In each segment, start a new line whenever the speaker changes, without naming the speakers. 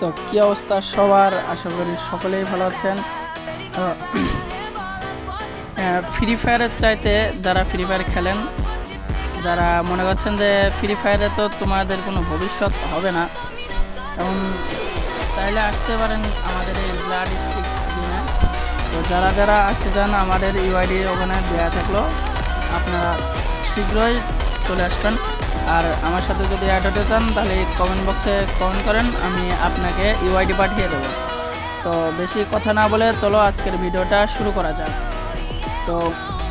তো কি অবস্থা সবার, আশা করি সকলেই ভালো আছেন। তো ফ্রি ফায়ারের চাইতে যারা ফ্রি ফায়ার খেলেন, যারা মনে করছেন যে ফ্রি ফায়ারে তো তোমাদের কোনো ভবিষ্যৎ হবে না, এবং চাইলে আসতে পারেন আমাদের এই ব্লাড স্টিক গেমে। তো যারা যারা আসতে চান আমাদের ইউআইডি ওখানে দেওয়া থাকলো, আপনারা শীঘ্রই চলে আসবেন। আর আমার সাথে যদি অ্যাড হতে চান তাহলে কমেন্ট বক্সে কমেন্ট করেন, আমি আপনাকে ইউআইডি পাঠিয়ে দেবো। তো বেশি কথা না বলে চলো আজকের ভিডিওটা শুরু করা যাক। তো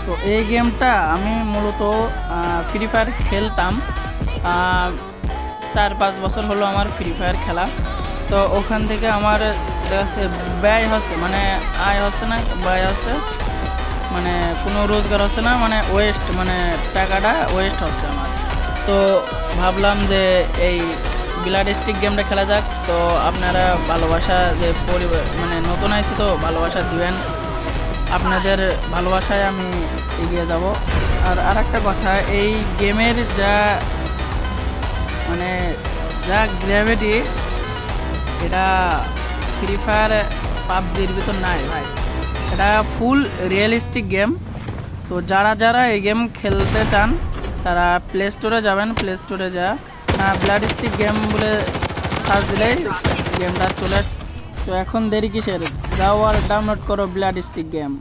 তো এই গেমটা আমি মূলত ফ্রি ফায়ার খেলতাম, 4-5 বছর হলো আমার ফ্রি ফায়ার খেলা। তো ওখান থেকে আমার কাছে ব্যয় হচ্ছে, মানে আয় হচ্ছে না, ব্যয় হচ্ছে, মানে কোনো রোজগার হচ্ছে না, মানে ওয়েস্ট, মানে টাকাটা ওয়েস্ট হচ্ছে আমার। তো ভাবলাম যে এই ব্লাড স্টিক গেমটা খেলা যাক। তো আপনারা ভালোবাসা যে পরিবার, মানে নতুন আইছি তো ভালোবাসা দিবেন, আপনাদের ভালোবাসায় আমি এগিয়ে যাব। আর একটা কথা, এই গেমের যা মানে যা গ্র্যাভিটি, এটা ফ্রি ফায়ার পাবজির ভিতর নাই ভাই, এটা ফুল রিয়েলিস্টিক গেম। তো যারা যারা এই গেম খেলতে চান তারা প্লে স্টোরে যাবেন, প্লে স্টোরে যা ব্লাড স্টিক গেম বলে সার্চ দিলেই গেমটা চলে। তো এখন দেরি কিসের, যাও আর ডাউনলোড করো ব্লাড স্টিক গেম।